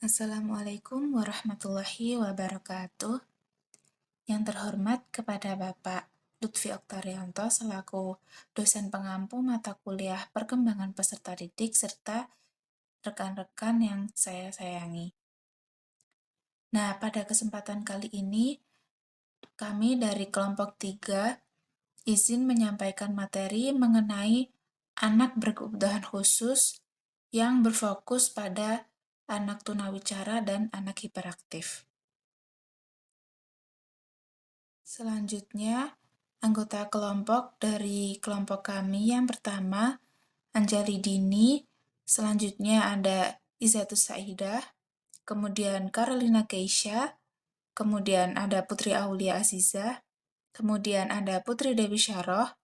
Assalamualaikum warahmatullahi wabarakatuh. Yang terhormat kepada Bapak Lutfi Oktarianto selaku dosen pengampu mata kuliah perkembangan peserta didik serta rekan-rekan yang saya sayangi. Nah, pada kesempatan kali ini kami dari kelompok 3 izin menyampaikan materi mengenai anak berkebutuhan khusus yang berfokus pada anak tunawicara dan anak hiperaktif. Selanjutnya, anggota kelompok dari kelompok kami yang pertama, Anjali Dini, selanjutnya ada Izatus Saidah, kemudian Carolina Keisha, kemudian ada Putri Aulia Azizah, kemudian ada Putri Dewi Syaroh,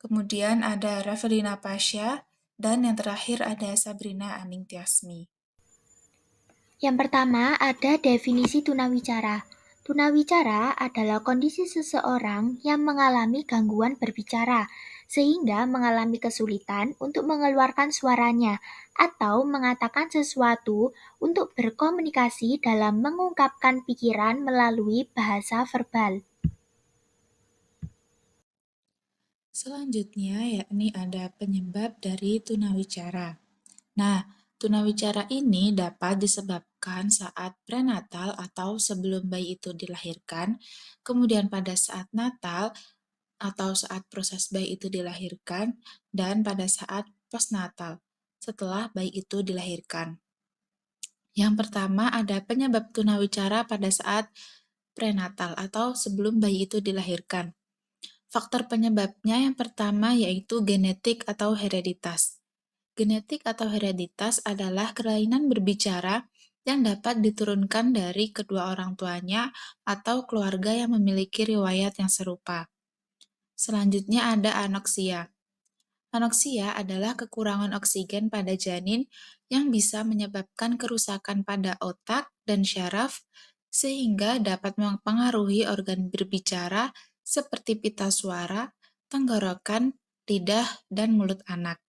kemudian ada Ravelina Pasha, dan yang terakhir ada Sabrina Aning Tiasmi. Yang pertama ada definisi tunawicara. Tunawicara adalah kondisi seseorang yang mengalami gangguan berbicara, sehingga mengalami kesulitan untuk mengeluarkan suaranya atau mengatakan sesuatu untuk berkomunikasi dalam mengungkapkan pikiran melalui bahasa verbal. Selanjutnya yakni ada penyebab dari tunawicara. Nah, tunawicara ini dapat disebabkan saat prenatal atau sebelum bayi itu dilahirkan, kemudian pada saat natal atau saat proses bayi itu dilahirkan, dan pada saat postnatal setelah bayi itu dilahirkan. Yang pertama ada penyebab tunawicara pada saat prenatal atau sebelum bayi itu dilahirkan. Faktor penyebabnya yang pertama yaitu genetik atau hereditas. Genetik atau hereditas adalah kelainan berbicara yang dapat diturunkan dari kedua orang tuanya atau keluarga yang memiliki riwayat yang serupa. Selanjutnya ada anoksia. Anoksia adalah kekurangan oksigen pada janin yang bisa menyebabkan kerusakan pada otak dan syaraf sehingga dapat mempengaruhi organ berbicara seperti pita suara, tenggorokan, lidah, dan mulut anak.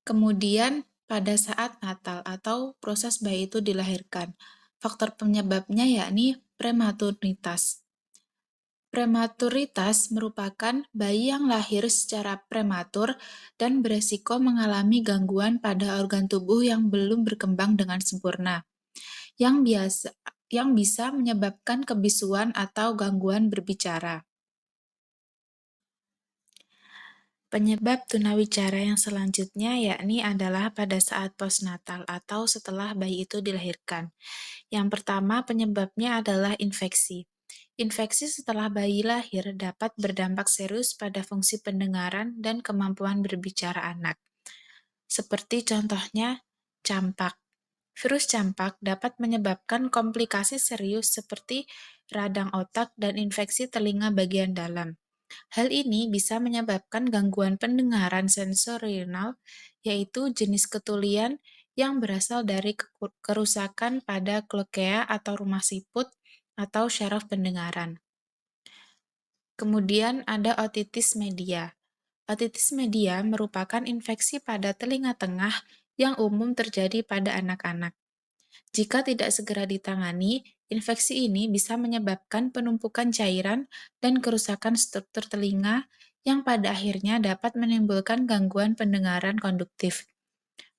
Kemudian pada saat natal atau proses bayi itu dilahirkan, faktor penyebabnya yakni prematurnitas. Prematuritas merupakan bayi yang lahir secara prematur dan beresiko mengalami gangguan pada organ tubuh yang belum berkembang dengan sempurna, yang bisa menyebabkan kebisuan atau gangguan berbicara. Penyebab tunawicara yang selanjutnya yakni adalah pada saat postnatal atau setelah bayi itu dilahirkan. Yang pertama penyebabnya adalah infeksi. Infeksi setelah bayi lahir dapat berdampak serius pada fungsi pendengaran dan kemampuan berbicara anak. Seperti contohnya campak. Virus campak dapat menyebabkan komplikasi serius seperti radang otak dan infeksi telinga bagian dalam. Hal ini bisa menyebabkan gangguan pendengaran sensorinal, yaitu jenis ketulian yang berasal dari kerusakan pada klokea atau rumah siput atau syaraf pendengaran. Kemudian ada otitis media. Otitis media merupakan infeksi pada telinga tengah yang umum terjadi pada anak-anak. Jika tidak segera ditangani, infeksi ini bisa menyebabkan penumpukan cairan dan kerusakan struktur telinga yang pada akhirnya dapat menimbulkan gangguan pendengaran konduktif.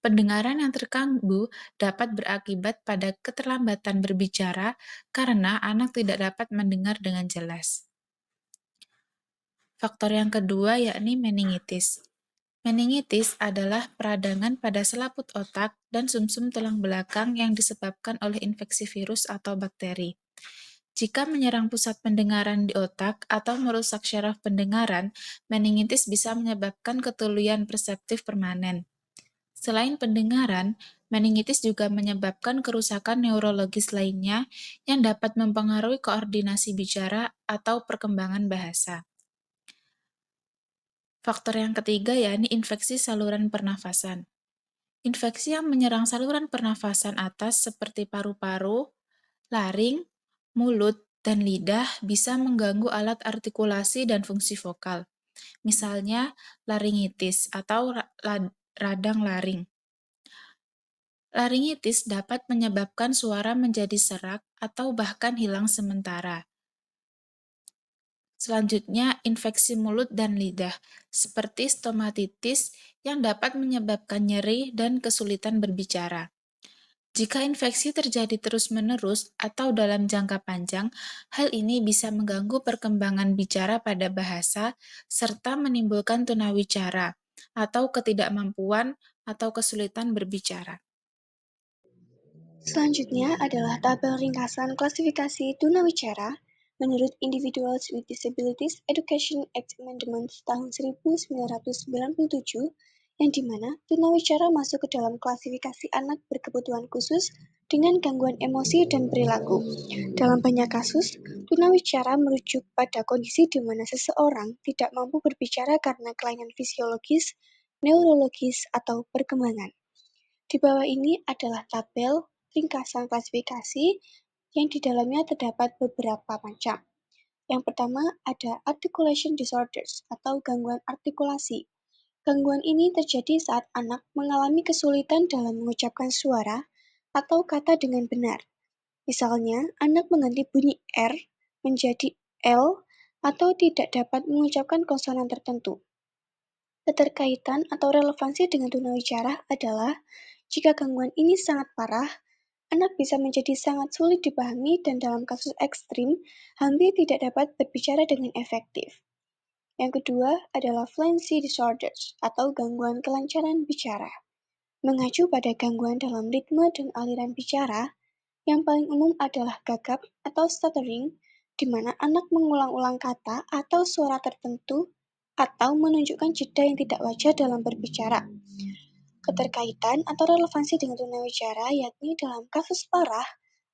Pendengaran yang terganggu dapat berakibat pada keterlambatan berbicara karena anak tidak dapat mendengar dengan jelas. Faktor yang kedua yakni meningitis. Meningitis adalah peradangan pada selaput otak dan sumsum tulang belakang yang disebabkan oleh infeksi virus atau bakteri. Jika menyerang pusat pendengaran di otak atau merusak syaraf pendengaran, meningitis bisa menyebabkan ketulian perseptif permanen. Selain pendengaran, meningitis juga menyebabkan kerusakan neurologis lainnya yang dapat mempengaruhi koordinasi bicara atau perkembangan bahasa. Faktor yang ketiga yakni infeksi saluran pernafasan. Infeksi yang menyerang saluran pernafasan atas seperti paru-paru, laring, mulut, dan lidah bisa mengganggu alat artikulasi dan fungsi vokal. Misalnya laringitis atau radang laring. Laringitis dapat menyebabkan suara menjadi serak atau bahkan hilang sementara. Selanjutnya, infeksi mulut dan lidah, seperti stomatitis yang dapat menyebabkan nyeri dan kesulitan berbicara. Jika infeksi terjadi terus-menerus atau dalam jangka panjang, hal ini bisa mengganggu perkembangan bicara pada bahasa serta menimbulkan tunawicara atau ketidakmampuan atau kesulitan berbicara. Selanjutnya adalah tabel ringkasan klasifikasi tunawicara menurut Individuals with Disabilities Education Act Amendment tahun 1997, yang dimana tunawicara masuk ke dalam klasifikasi anak berkebutuhan khusus dengan gangguan emosi dan perilaku. Dalam banyak kasus, tunawicara merujuk pada kondisi di mana seseorang tidak mampu berbicara karena kelainan fisiologis, neurologis, atau perkembangan. Di bawah ini adalah tabel ringkasan klasifikasi yang di dalamnya terdapat beberapa macam. Yang pertama ada articulation disorders atau gangguan artikulasi. Gangguan ini terjadi saat anak mengalami kesulitan dalam mengucapkan suara atau kata dengan benar. Misalnya, anak mengganti bunyi R menjadi L atau tidak dapat mengucapkan konsonan tertentu. Keterkaitan atau relevansi dengan tunawicara adalah jika gangguan ini sangat parah, anak bisa menjadi sangat sulit dipahami dan dalam kasus ekstrim, hampir tidak dapat berbicara dengan efektif. Yang kedua adalah fluency disorders atau gangguan kelancaran bicara. Mengacu pada gangguan dalam ritme dan aliran bicara, yang paling umum adalah gagap atau stuttering, di mana anak mengulang-ulang kata atau suara tertentu atau menunjukkan jeda yang tidak wajar dalam berbicara. Keterkaitan atau relevansi dengan tunawicara yakni dalam kasus parah,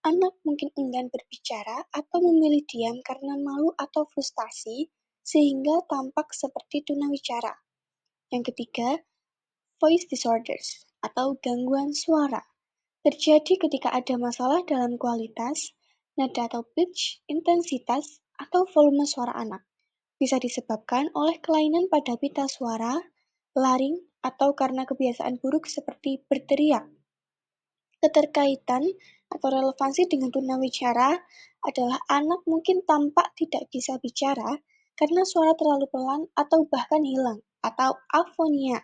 anak mungkin enggan berbicara atau memilih diam karena malu atau frustasi sehingga tampak seperti tunawicara. Yang ketiga, voice disorders atau gangguan suara. Terjadi ketika ada masalah dalam kualitas, nada atau pitch, intensitas, atau volume suara anak. Bisa disebabkan oleh kelainan pada pita suara, laring, atau karena kebiasaan buruk seperti berteriak. Keterkaitan atau relevansi dengan tunawicara adalah anak mungkin tampak tidak bisa bicara karena suara terlalu pelan atau bahkan hilang, atau afonia.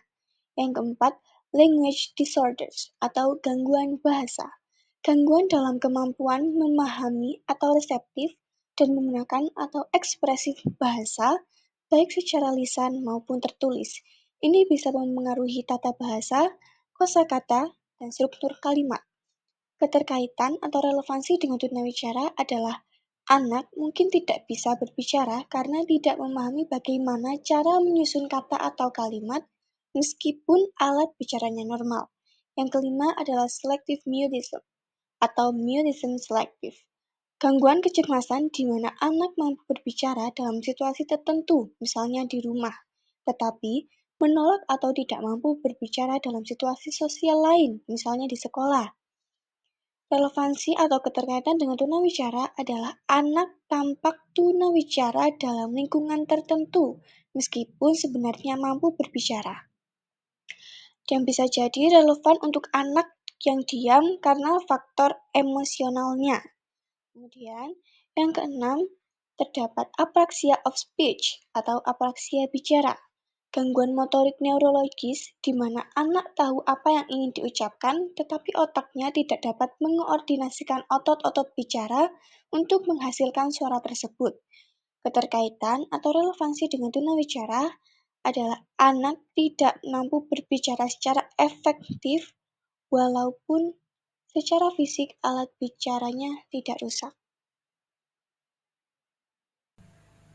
Yang keempat, language disorders atau gangguan bahasa. Gangguan dalam kemampuan memahami atau reseptif dan menggunakan atau ekspresif bahasa, baik secara lisan maupun tertulis. Ini bisa mempengaruhi tata bahasa, kosakata, dan struktur kalimat. Keterkaitan atau relevansi dengan tunawicara adalah anak mungkin tidak bisa berbicara karena tidak memahami bagaimana cara menyusun kata atau kalimat meskipun alat bicaranya normal. Yang kelima adalah selective mutism atau mutism selective. Gangguan kecemasan di mana anak mampu berbicara dalam situasi tertentu, misalnya di rumah, tetapi menolak atau tidak mampu berbicara dalam situasi sosial lain, misalnya di sekolah. Relevansi atau keterkaitan dengan tunawicara adalah anak tampak tunawicara dalam lingkungan tertentu, meskipun sebenarnya mampu berbicara. Dan bisa jadi relevan untuk anak yang diam karena faktor emosionalnya. Kemudian, yang keenam, terdapat apraksia of speech atau apraksia bicara. Gangguan motorik neurologis di mana anak tahu apa yang ingin diucapkan, tetapi otaknya tidak dapat mengoordinasikan otot-otot bicara untuk menghasilkan suara tersebut. Keterkaitan atau relevansi dengan tunawicara adalah anak tidak mampu berbicara secara efektif walaupun secara fisik alat bicaranya tidak rusak.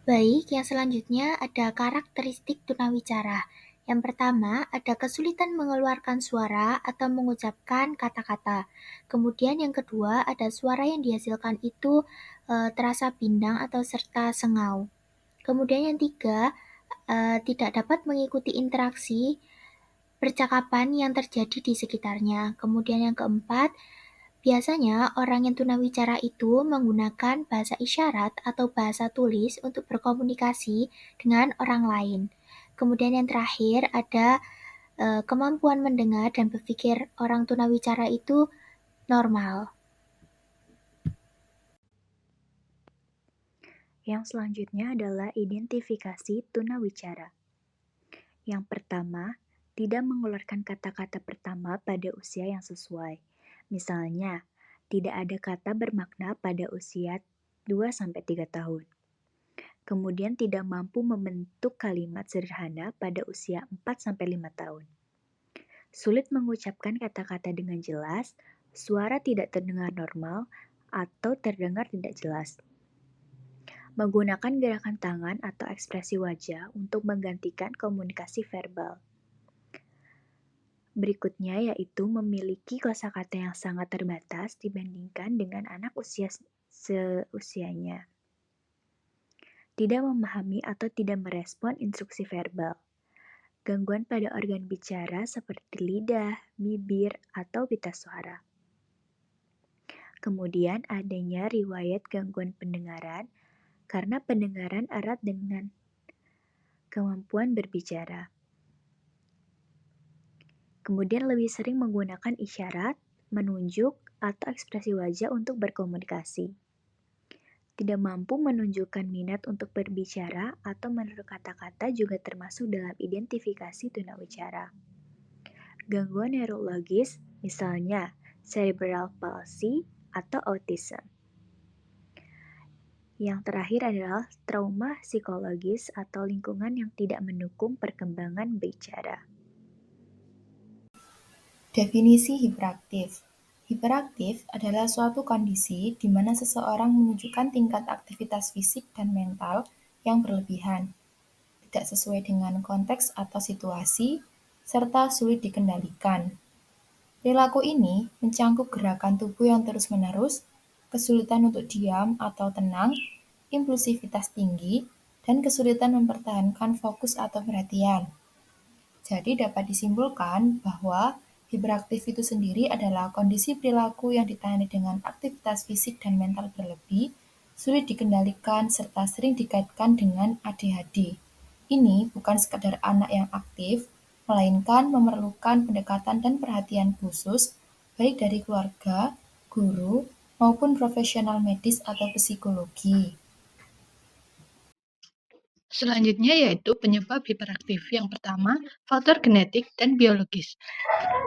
Baik, yang selanjutnya ada karakteristik tunawicara. Yang pertama, ada kesulitan mengeluarkan suara atau mengucapkan kata-kata. Kemudian yang kedua, ada suara yang dihasilkan itu terasa bindang atau serta sengau. Kemudian yang tiga, tidak dapat mengikuti interaksi percakapan yang terjadi di sekitarnya. Kemudian yang keempat, biasanya orang yang tunawicara itu menggunakan bahasa isyarat atau bahasa tulis untuk berkomunikasi dengan orang lain. Kemudian yang terakhir ada Kemampuan mendengar dan berpikir orang tunawicara itu normal. Yang selanjutnya adalah identifikasi tunawicara. Yang pertama, tidak mengeluarkan kata-kata pertama pada usia yang sesuai. Misalnya, tidak ada kata bermakna pada usia 2-3 tahun. Kemudian tidak mampu membentuk kalimat sederhana pada usia 4-5 tahun. Sulit mengucapkan kata-kata dengan jelas, suara tidak terdengar normal, atau terdengar tidak jelas. Menggunakan gerakan tangan atau ekspresi wajah untuk menggantikan komunikasi verbal. Berikutnya yaitu memiliki kosakata yang sangat terbatas dibandingkan dengan anak usia seusianya. Tidak memahami atau tidak merespon instruksi verbal. Gangguan pada organ bicara seperti lidah, bibir, atau pita suara. Kemudian adanya riwayat gangguan pendengaran karena pendengaran erat dengan kemampuan berbicara. Kemudian lebih sering menggunakan isyarat, menunjuk, atau ekspresi wajah untuk berkomunikasi. Tidak mampu menunjukkan minat untuk berbicara atau menaruh kata-kata juga termasuk dalam identifikasi tunawicara. Gangguan neurologis, misalnya cerebral palsy atau autism. Yang terakhir adalah trauma psikologis atau lingkungan yang tidak mendukung perkembangan bicara. Definisi hiperaktif. Hiperaktif adalah suatu kondisi di mana seseorang menunjukkan tingkat aktivitas fisik dan mental yang berlebihan, tidak sesuai dengan konteks atau situasi, serta sulit dikendalikan. Perilaku ini mencangkup gerakan tubuh yang terus-menerus, kesulitan untuk diam atau tenang, impulsivitas tinggi, dan kesulitan mempertahankan fokus atau perhatian. Jadi dapat disimpulkan bahwa hiperaktif itu sendiri adalah kondisi perilaku yang ditandai dengan aktivitas fisik dan mental berlebih, sulit dikendalikan, serta sering dikaitkan dengan ADHD. Ini bukan sekadar anak yang aktif, melainkan memerlukan pendekatan dan perhatian khusus, baik dari keluarga, guru, maupun profesional medis atau psikologi. Selanjutnya yaitu penyebab hiperaktif. Yang pertama, faktor genetik dan biologis.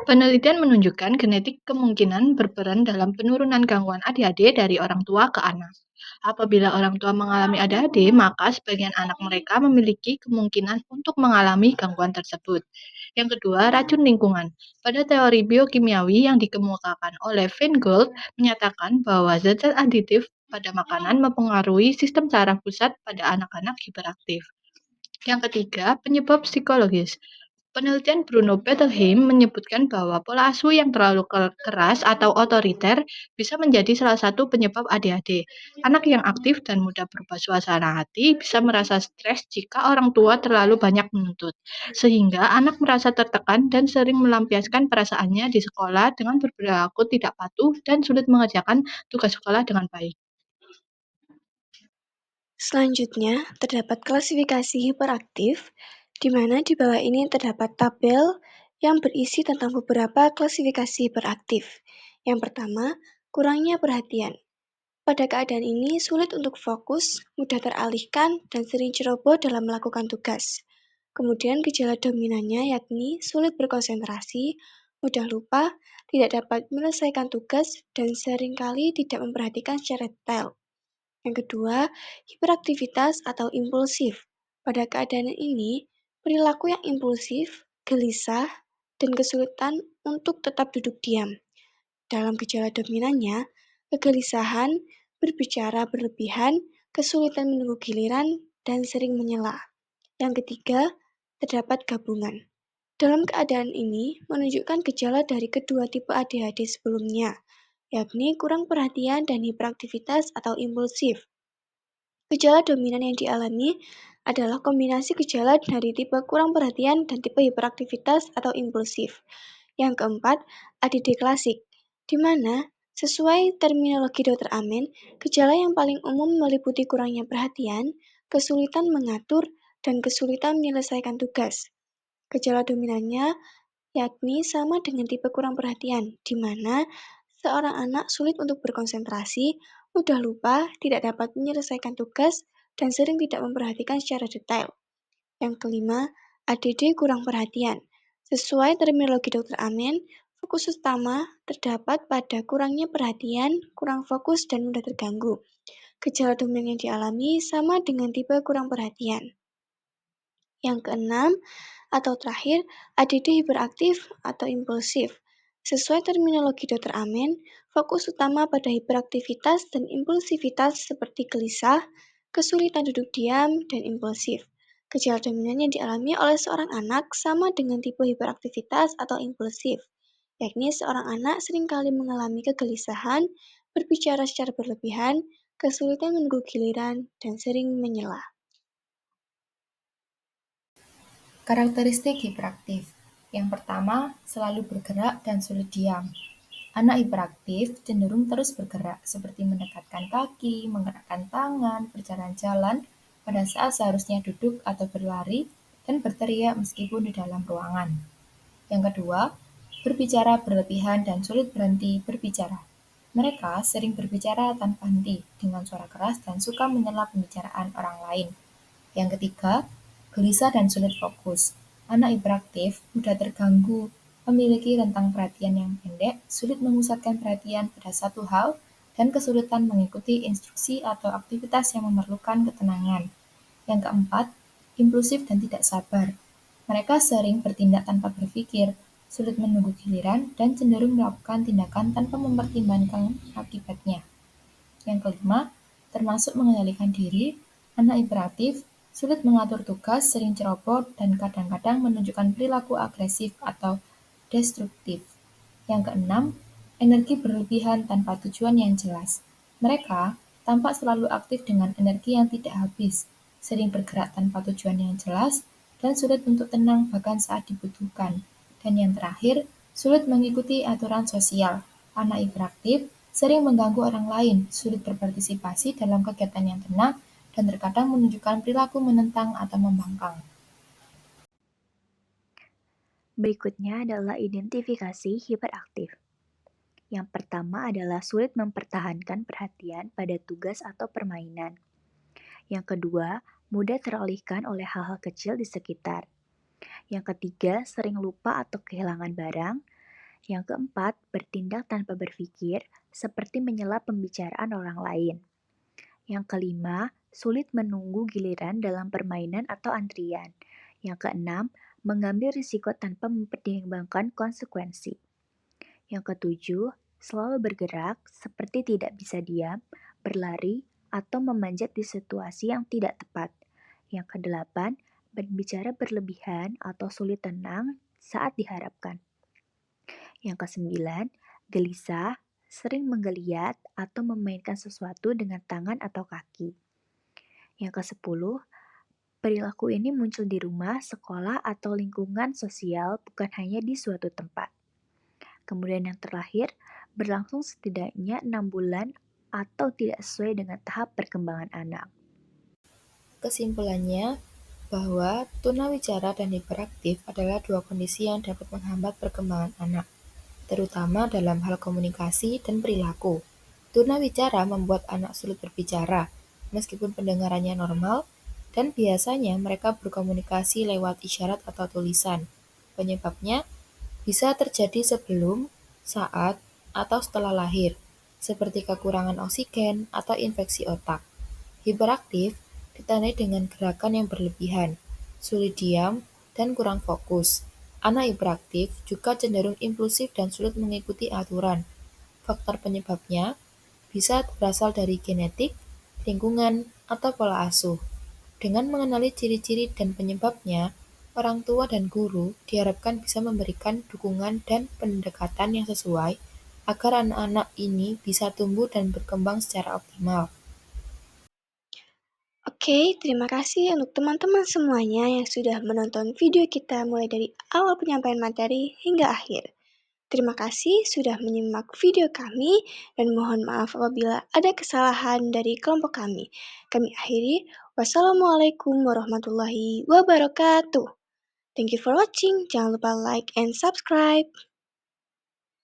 Penelitian menunjukkan genetik kemungkinan berperan dalam penurunan gangguan ADHD dari orang tua ke anak. Apabila orang tua mengalami ADHD, maka sebagian anak mereka memiliki kemungkinan untuk mengalami gangguan tersebut. Yang kedua, racun lingkungan. Pada teori biokimiawi yang dikemukakan oleh Feingold menyatakan bahwa zat-zat aditif pada makanan mempengaruhi sistem saraf pusat pada anak-anak hiperaktif. Yang ketiga, penyebab psikologis. Penelitian Bruno Bettelheim menyebutkan bahwa pola asuh yang terlalu keras atau otoriter bisa menjadi salah satu penyebab ADHD. Anak yang aktif dan mudah berubah suasana hati bisa merasa stres jika orang tua terlalu banyak menuntut, sehingga anak merasa tertekan dan sering melampiaskan perasaannya di sekolah dengan berperilaku tidak patuh dan sulit mengerjakan tugas sekolah dengan baik. Selanjutnya, terdapat klasifikasi hiperaktif, di mana di bawah ini terdapat tabel yang berisi tentang beberapa klasifikasi hiperaktif. Yang pertama, kurangnya perhatian. Pada keadaan ini, sulit untuk fokus, mudah teralihkan, dan sering ceroboh dalam melakukan tugas. Kemudian gejala dominannya yakni sulit berkonsentrasi, mudah lupa, tidak dapat menyelesaikan tugas, dan seringkali tidak memperhatikan secara detail. Yang kedua, hiperaktivitas atau impulsif. Pada keadaan ini, perilaku yang impulsif, gelisah, dan kesulitan untuk tetap duduk diam. Dalam gejala dominannya, kegelisahan, berbicara berlebihan, kesulitan menunggu giliran, dan sering menyela. Yang ketiga, terdapat gabungan. Dalam keadaan ini, menunjukkan gejala dari kedua tipe ADHD sebelumnya, yakni kurang perhatian dan hiperaktivitas atau impulsif. Gejala dominan yang dialami adalah kombinasi gejala dari tipe kurang perhatian dan tipe hiperaktivitas atau impulsif. Yang keempat, ADD klasik, di mana sesuai terminologi Dr. Amen, gejala yang paling umum meliputi kurangnya perhatian, kesulitan mengatur, dan kesulitan menyelesaikan tugas. Gejala dominannya yakni sama dengan tipe kurang perhatian, di mana seorang anak sulit untuk berkonsentrasi, mudah lupa, tidak dapat menyelesaikan tugas, dan sering tidak memperhatikan secara detail. Yang kelima, ADD kurang perhatian. Sesuai terminologi Dr. Amen, fokus utama terdapat pada kurangnya perhatian, kurang fokus, dan mudah terganggu. Gejala dominan yang dialami sama dengan tipe kurang perhatian. Yang keenam, atau terakhir, ADD hiperaktif atau impulsif. Sesuai terminologi Dr. Amen, fokus utama pada hiperaktivitas dan impulsivitas seperti gelisah, kesulitan duduk diam, dan impulsif. Gejala dominan yang dialami oleh seorang anak sama dengan tipe hiperaktivitas atau impulsif, yakni seorang anak seringkali mengalami kegelisahan, berbicara secara berlebihan, kesulitan menunggu giliran, dan sering menyela. Karakteristik hiperaktif. Yang pertama, selalu bergerak dan sulit diam. Anak hiperaktif cenderung terus bergerak, seperti mendekatkan kaki, menggerakkan tangan, berjalan-jalan pada saat seharusnya duduk atau berlari, dan berteriak meskipun di dalam ruangan. Yang kedua, berbicara berlebihan dan sulit berhenti berbicara. Mereka sering berbicara tanpa henti, dengan suara keras dan suka menyela pembicaraan orang lain. Yang ketiga, gelisah dan sulit fokus. Anak hiperaktif mudah terganggu, memiliki rentang perhatian yang pendek, sulit memusatkan perhatian pada satu hal, dan kesulitan mengikuti instruksi atau aktivitas yang memerlukan ketenangan. Yang keempat, impulsif dan tidak sabar. Mereka sering bertindak tanpa berpikir, sulit menunggu giliran, dan cenderung melakukan tindakan tanpa mempertimbangkan akibatnya. Yang kelima, termasuk mengendalikan diri, anak hiperaktif sulit mengatur tugas, sering ceroboh, dan kadang-kadang menunjukkan perilaku agresif atau destruktif. Yang keenam, energi berlebihan tanpa tujuan yang jelas. Mereka tampak selalu aktif dengan energi yang tidak habis, sering bergerak tanpa tujuan yang jelas, dan sulit untuk tenang bahkan saat dibutuhkan. Dan yang terakhir, sulit mengikuti aturan sosial. Anak hiperaktif sering mengganggu orang lain, sulit berpartisipasi dalam kegiatan yang tenang, dan terkadang menunjukkan perilaku menentang atau membangkang. Berikutnya adalah identifikasi hiperaktif. Yang pertama adalah sulit mempertahankan perhatian pada tugas atau permainan. Yang kedua, mudah teralihkan oleh hal-hal kecil di sekitar. Yang ketiga, sering lupa atau kehilangan barang. Yang keempat, bertindak tanpa berpikir, seperti menyela pembicaraan orang lain. Yang kelima, sulit menunggu giliran dalam permainan atau antrian. Yang keenam, mengambil risiko tanpa mempertimbangkan konsekuensi. Yang ketujuh, selalu bergerak seperti tidak bisa diam, berlari, atau memanjat di situasi yang tidak tepat. Yang kedelapan, berbicara berlebihan atau sulit tenang saat diharapkan. Yang kesembilan, gelisah, sering menggeliat atau memainkan sesuatu dengan tangan atau kaki. Yang kesepuluh, perilaku ini muncul di rumah, sekolah, atau lingkungan sosial, bukan hanya di suatu tempat. Kemudian yang terakhir, berlangsung setidaknya 6 bulan atau tidak sesuai dengan tahap perkembangan anak. Kesimpulannya, bahwa tunawicara dan hiperaktif adalah dua kondisi yang dapat menghambat perkembangan anak, terutama dalam hal komunikasi dan perilaku. Tunawicara membuat anak sulit berbicara, meskipun pendengarannya normal, dan biasanya mereka berkomunikasi lewat isyarat atau tulisan. Penyebabnya bisa terjadi sebelum, saat, atau setelah lahir, seperti kekurangan oksigen atau infeksi otak. Hiperaktif ditandai dengan gerakan yang berlebihan, sulit diam, dan kurang fokus. Anak hiperaktif juga cenderung impulsif dan sulit mengikuti aturan. Faktor penyebabnya bisa berasal dari genetik, lingkungan, atau pola asuh. Dengan mengenali ciri-ciri dan penyebabnya, orang tua dan guru diharapkan bisa memberikan dukungan dan pendekatan yang sesuai agar anak-anak ini bisa tumbuh dan berkembang secara optimal. Oke, terima kasih untuk teman-teman semuanya yang sudah menonton video kita mulai dari awal penyampaian materi hingga akhir. Terima kasih sudah menyimak video kami dan mohon maaf apabila ada kesalahan dari kelompok kami. Kami akhiri, wassalamualaikum warahmatullahi wabarakatuh. Thank you for watching. Jangan lupa like and subscribe.